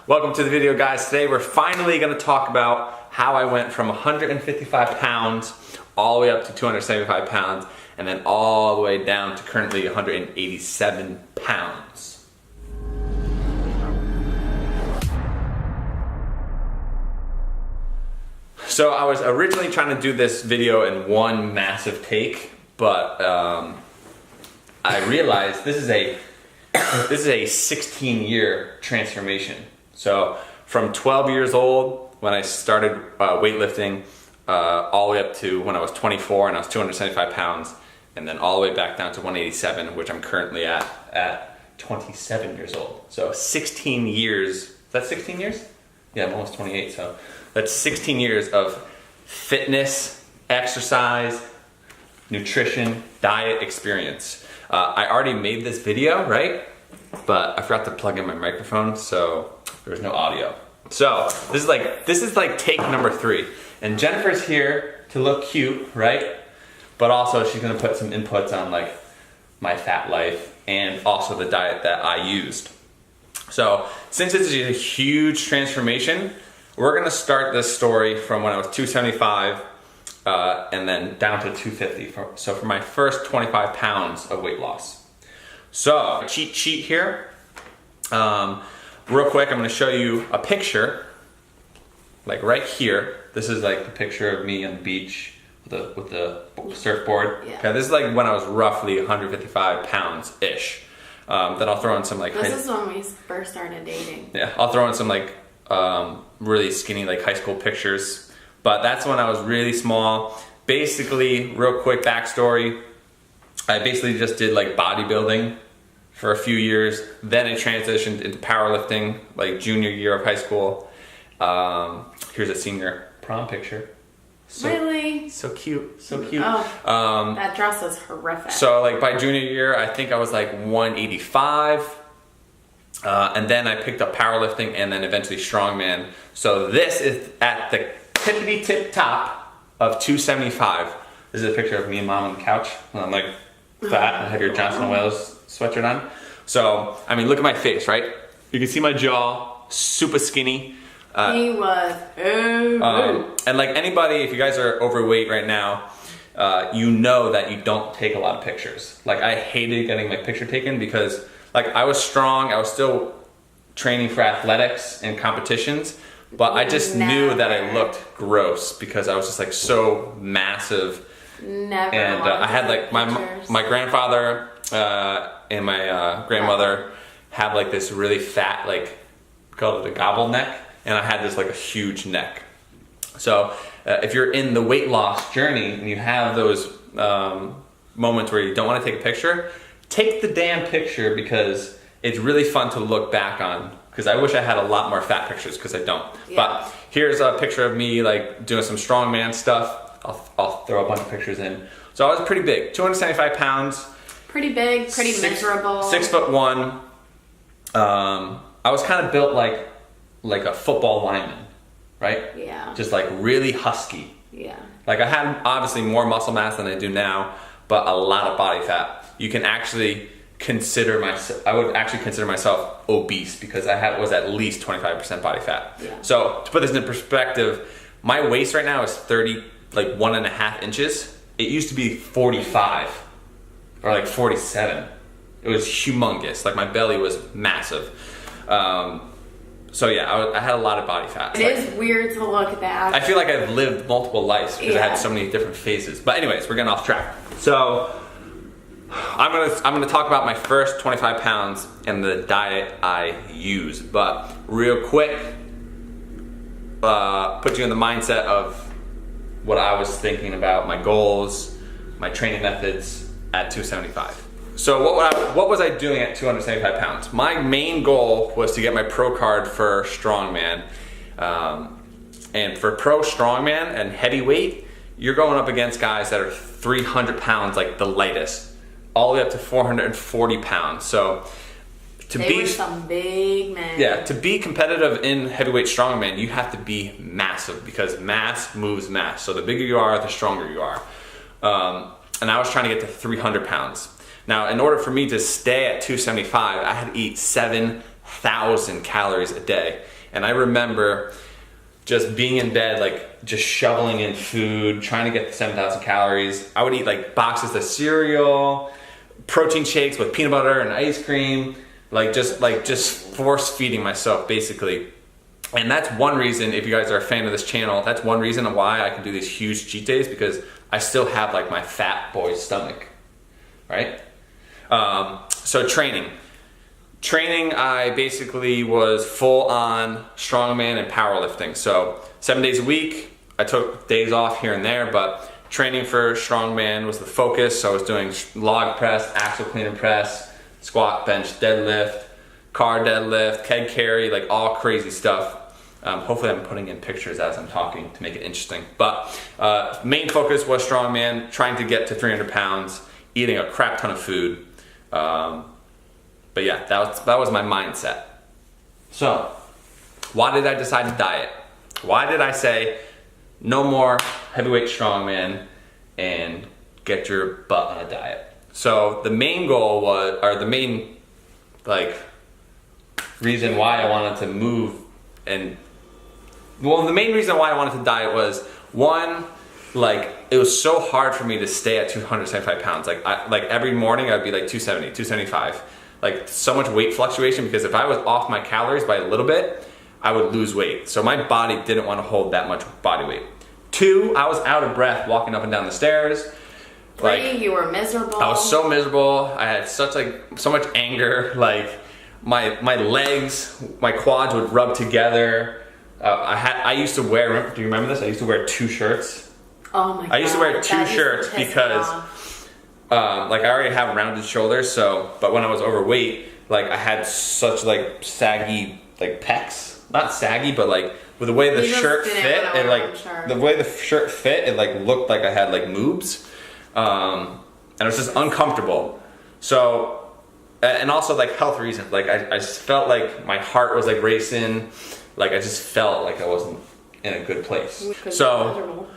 Welcome to the video, guys. Today we're finally going to talk about how I went from 155 pounds all the way up to 275 pounds and then all the way down to currently 187 pounds. So I was originally trying to do this video in one massive take, but I realized this is a 16-year transformation. So from 12 years old when I started weightlifting all the way up to when I was 24 and I was 275 pounds, and then all the way back down to 187, which I'm currently at 27 years old. So 16 years. Is that 16 years? Yeah, I'm almost 28, so that's 16 years of fitness, exercise, nutrition, diet experience. I already made this video, right? But I forgot to plug in my microphone, so there's no audio. So this is like take number 3. And Jennifer's here to look cute, right? But also she's gonna put some inputs on like my fat life and also the diet that I used. So since this is a huge transformation, we're gonna start this story from when I was 275 and then down to 250. So for my first 25 pounds of weight loss. So cheat sheet here. Real quick, I'm gonna show you a picture, like right here. This is like the picture of me on the beach with the surfboard. Yeah. Okay, this is like when I was roughly 155 pounds-ish. Then I'll throw in some like... This is when we first started dating. Yeah, I'll throw in some like really skinny like high school pictures. But that's when I was really small. Basically, real quick backstory, I basically just did like bodybuilding for a few years. Then I transitioned into powerlifting, like junior year of high school. Here's a senior prom picture. Really? So cute, so cute. Oh, that dress is horrific. So like by junior year, I think I was like 185. And then I picked up powerlifting and then eventually strongman. So this is at the tippity tip top of 275. This is a picture of me and mom on the couch. And I'm like fat. I have your Johnson & Wales sweatshirt on. So, I mean, look at my face, right? You can see my jaw, super skinny. He was and like anybody, if you guys are overweight right now, you know that you don't take a lot of pictures. Like I hated getting my picture taken because like I was strong, I was still training for athletics and competitions, but I just knew that I looked gross because I was just like so massive. Never. And I had like my grandfather and my grandmother had like this really fat, like called it a gobble neck, and I had this like a huge neck. So if you're in the weight loss journey and you have those moments where you don't want to take a picture, take the damn picture because it's really fun to look back on. Because I wish I had a lot more fat pictures because I don't. Yeah. But here's a picture of me like doing some strongman stuff. I'll throw a bunch of pictures in. So I was pretty big, 275 pounds. Pretty big, pretty miserable. 6'1". I was kind of built like a football lineman, right? Yeah. Just like really husky. Yeah. Like I had obviously more muscle mass than I do now, but a lot of body fat. You can actually I would actually consider myself obese because I was at least 25% body fat. Yeah. So to put this in perspective, my waist right now is 1.5 inches. It used to be 45 or like 47. It was humongous. Like my belly was massive. So yeah, I had a lot of body fat. It is weird to look back. I feel like I've lived multiple lives because I had so many different phases. But anyways, we're getting off track. So I'm gonna talk about my first 25 pounds and the diet I use. But real quick, put you in the mindset of what I was thinking about, my goals, my training methods at 275. So what was I doing at 275 pounds? My main goal was to get my pro card for strongman. And for pro strongman and heavyweight, you're going up against guys that are 300 pounds, like the lightest, all the way up to 440 pounds. So they were some big men. Yeah, to be competitive in heavyweight strongman, you have to be massive because mass moves mass. So the bigger you are, the stronger you are. And I was trying to get to 300 pounds. Now, in order for me to stay at 275, I had to eat 7 1,000 calories a day. And I remember just being in bed, like just shoveling in food, trying to get the 7,000 calories. I would eat like boxes of cereal, protein shakes with peanut butter and ice cream, just force feeding myself basically. And that's one reason, if you guys are a fan of this channel, that's one reason why I can do these huge cheat days, because I still have like my fat boy stomach, right? So training, I basically was full on strongman and powerlifting. So 7 days a week. I took days off here and there, but training for strongman was the focus. So I was doing log press, axle clean and press, squat, bench, deadlift, car deadlift, keg carry, like all crazy stuff. Hopefully I'm putting in pictures as I'm talking to make it interesting. But main focus was strongman, trying to get to 300 pounds, eating a crap ton of food. But yeah, that was my mindset. So, why did I decide to diet? Why did I say no more heavyweight strongman and get your butt on a diet? So the main goal was, or the main reason why I wanted to move the main reason why I wanted to diet was, one, it was so hard for me to stay at 275 pounds. Every morning I'd be like 270, 275. So much weight fluctuation, because if I was off my calories by a little bit, I would lose weight. So my body didn't want to hold that much body weight. Two, I was out of breath walking up and down the stairs. You were miserable. I was so miserable. I had so much anger. My legs, my quads would rub together. I used to wear, do you remember this? I used to wear 2 shirts. Oh my God. I used to wear 2 shirts because I already have rounded shoulders, but when I was overweight, I had such saggy pecs. Not saggy, but with the way the shirt fit, it looked like I had moobs. And it was just uncomfortable. So, and also health reasons. I just felt like my heart was racing. I just felt like I wasn't in a good place. So,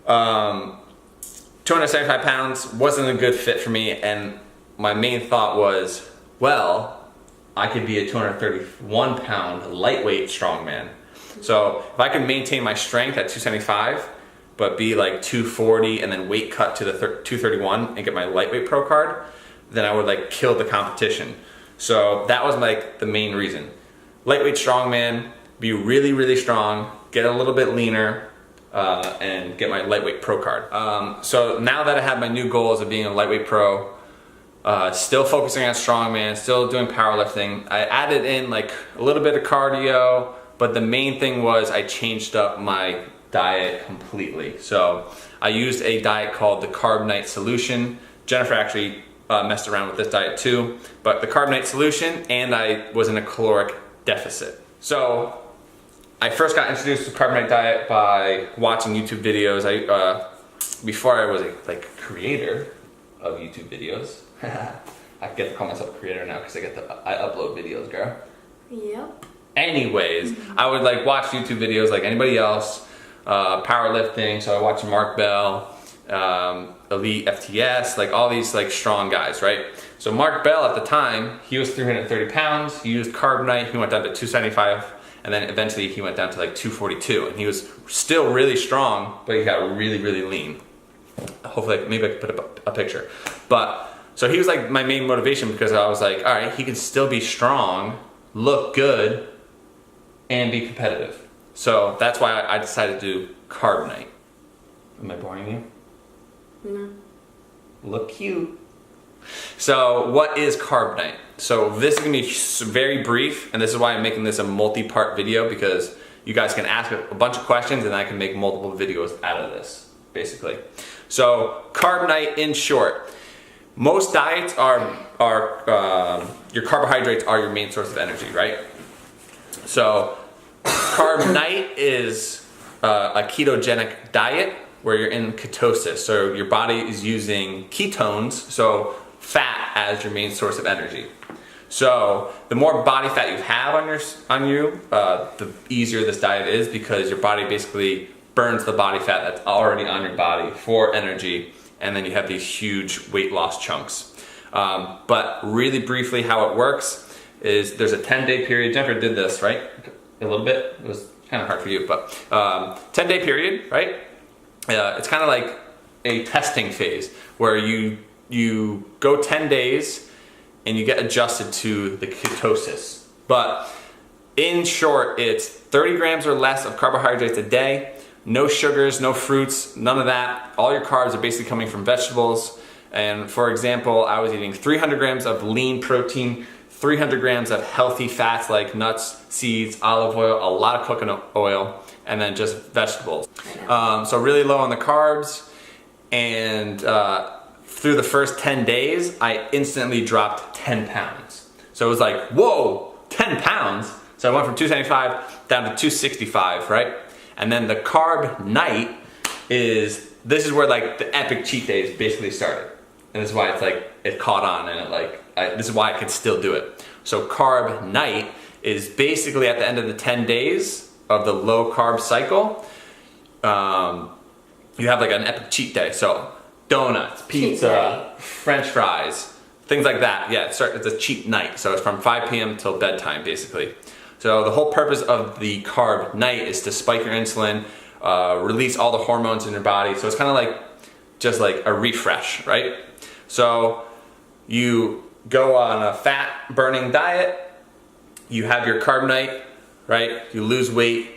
275 pounds wasn't a good fit for me, and my main thought was, well, I could be a 231 pound lightweight strongman. So if I can maintain my strength at 275, but be 240 and then weight cut to the 231 and get my lightweight pro card, then I would kill the competition. So that was the main reason. Lightweight strongman, be really, really strong, get a little bit leaner, and get my lightweight pro card. So now that I have my new goals of being a lightweight pro, still focusing on strongman, still doing powerlifting, I added in a little bit of cardio, but the main thing was I changed up my diet completely. So I used a diet called the Carb Night Solution. Jennifer actually messed around with this diet too, but the Carb Night Solution, and I was in a caloric deficit. So I first got introduced to the Carb Night diet by watching YouTube videos. Before I was a creator of YouTube videos. I get to call myself a creator now because I upload videos, girl. Yep. Anyways, I would watch YouTube videos like anybody else, powerlifting. So I watched Mark Bell, Elite FTS, all these strong guys, right? So Mark Bell at the time, he was 330 pounds. He used Carb Night. He went down to 275. And then eventually he went down to 242, and he was still really strong, but he got really, really lean. Hopefully, maybe I could put up a picture. But, so he was my main motivation, because I was all right, he can still be strong, look good, and be competitive. So that's why I decided to do Carb Night. Am I boring you? No. Look cute. So what is Carb Night? So this is gonna be very brief, and this is why I'm making this a multi-part video, because you guys can ask a bunch of questions and I can make multiple videos out of this, basically. So Carb Night, in short, most diets are your carbohydrates are your main source of energy, right? So Carb Night is a ketogenic diet where you're in ketosis. So your body is using ketones, so fat, as your main source of energy. So the more body fat you have on you, the easier this diet is, because your body basically burns the body fat that's already on your body for energy, and then you have these huge weight loss chunks. But really briefly how it works, is there's a 10-day period. Jennifer did this, right? A little bit. It was kind of hard for you, but 10-day period, right? It's kind of like a testing phase where you go 10 days and you get adjusted to the ketosis. But in short, it's 30 grams or less of carbohydrates a day, no sugars, no fruits, none of that. All your carbs are basically coming from vegetables. And for example, I was eating 300 grams of lean protein, 300 grams of healthy fats like nuts, seeds, olive oil, a lot of coconut oil, and then just vegetables. So really low on the carbs. And through the first 10 days, I instantly dropped 10 pounds. So it was like, whoa, 10 pounds? So I went from 275 down to 265, right? And then the carb night this is where like the epic cheat days basically started. And this is why it's like, it caught on and this is why I could still do it. So carb night is basically at the end of the 10 days of the low carb cycle. You have like an epic cheat day. So donuts, pizza, French fries, things like that. Yeah, it's a cheat night. So it's from 5 p.m. till bedtime, basically. So the whole purpose of the carb night is to spike your insulin, release all the hormones in your body. So it's kind of like, just like a refresh, right? So you go on a fat burning diet, you have your carb night, right? You lose weight.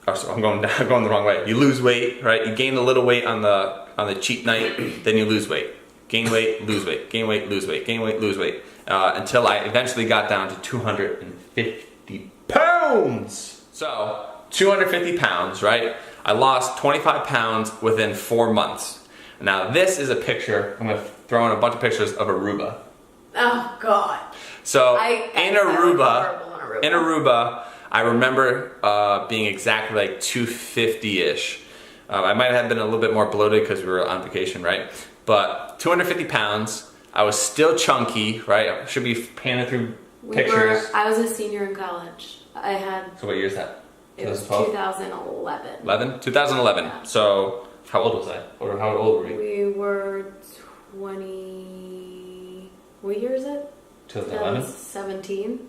Oh, so I'm going the wrong way. You lose weight, right? You gain a little weight on the cheat night, then you lose weight. Gain weight, lose weight, gain weight, lose weight, gain weight, lose weight. Until I eventually got down to 250 pounds. So 250 pounds, right? I lost 25 pounds within 4 months. Now this is a picture, I'm gonna throw in a bunch of pictures of Aruba. Oh God. So in Aruba, I remember being exactly like 250-ish. I might have been a little bit more bloated because we were on vacation, right? But 250 pounds, I was still chunky, right? I should be panning through pictures. I was a senior in college. So what year is that? It was 2011. 2011. Yeah. So how old was I? Or how old were we? We were 20... What year is it? 2011? 17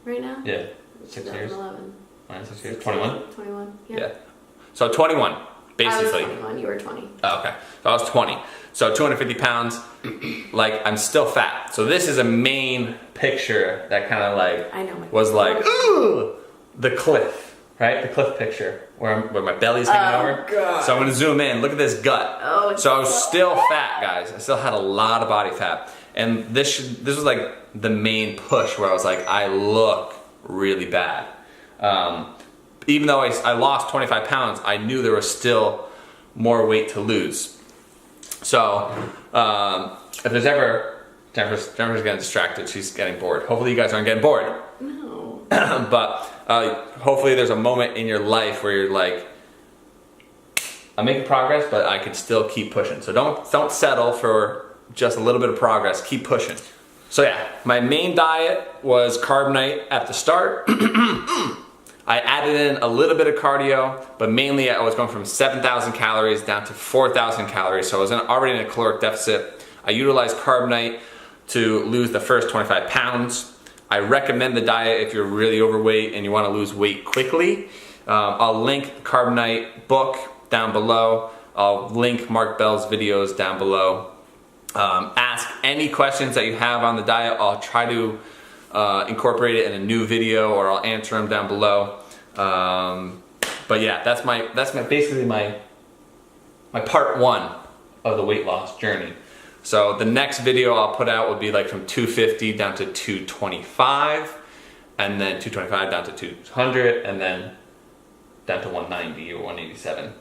right now? Yeah. 6 years. 2011. 6 years. 21? 21, Yeah. So 21, basically. I was 21, you were 20. Oh, okay. So I was 20. So 250 pounds, like I'm still fat. So this is a main picture that kind of like was like, ooh, the cliff, right? The cliff picture where my belly's hanging over. God. So I'm gonna zoom in, look at this gut. Oh, so I was still fat, guys. I still had a lot of body fat. And this was like the main push where I was like, I look really bad. Even though I lost 25 pounds, I knew there was still more weight to lose. So, if there's ever, Jennifer's getting distracted, she's getting bored. Hopefully you guys aren't getting bored. No. But hopefully there's a moment in your life where you're like, I'm making progress, but I can still keep pushing. So don't settle for just a little bit of progress, keep pushing. So yeah, my main diet was carb night at the start. I added in a little bit of cardio, but mainly I was going from 7,000 calories down to 4,000 calories. So I was already in a caloric deficit. I utilized carb night to lose the first 25 pounds. I recommend the diet if you're really overweight and you want to lose weight quickly. I'll link Carb Night book down below. I'll link Mark Bell's videos down below. Ask any questions that you have on the diet. I'll try to incorporate it in a new video, or I'll answer them down below. But yeah, that's basically my part one of the weight loss journey. So the next video I'll put out would be like from 250 down to 225, and then 225 down to 200, and then down to 190 or 187.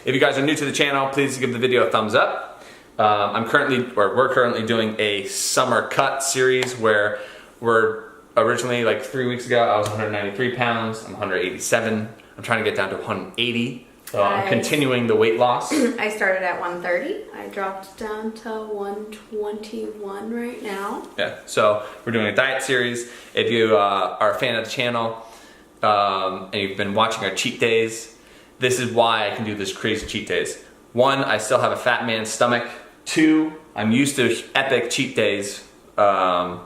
If you guys are new to the channel, please give the video a thumbs up. We're currently doing a summer cut series where we're originally, like 3 weeks ago, I was 193 pounds, I'm 187. I'm trying to get down to 180. So I'm continuing the weight loss. I started at 130. I dropped down to 121 right now. Yeah, so we're doing a diet series. If you are a fan of the channel and you've been watching our cheat days, this is why I can do this crazy cheat days. 1, I still have a fat man's stomach. 2, I'm used to epic cheat days. But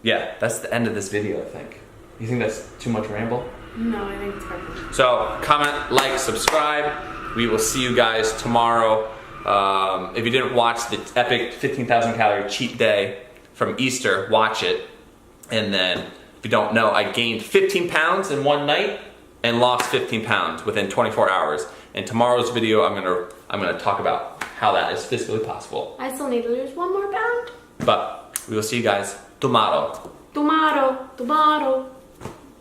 yeah, that's the end of this video, I think. You think that's too much ramble? No, I think it's perfect. So comment, like, subscribe. We will see you guys tomorrow. If you didn't watch the epic 15,000 calorie cheat day from Easter, watch it. And then, if you don't know, I gained 15 pounds in one night and lost 15 pounds within 24 hours. In tomorrow's video, I'm gonna talk about how that is physically possible. I still need to lose 1 more pound. But we will see you guys tomorrow. Tomorrow.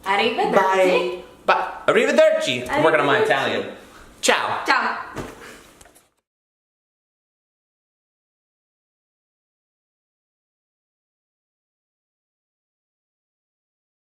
Arrivederci. Bye. Arrivederci. I'm working on my Italian. Ciao. Ciao.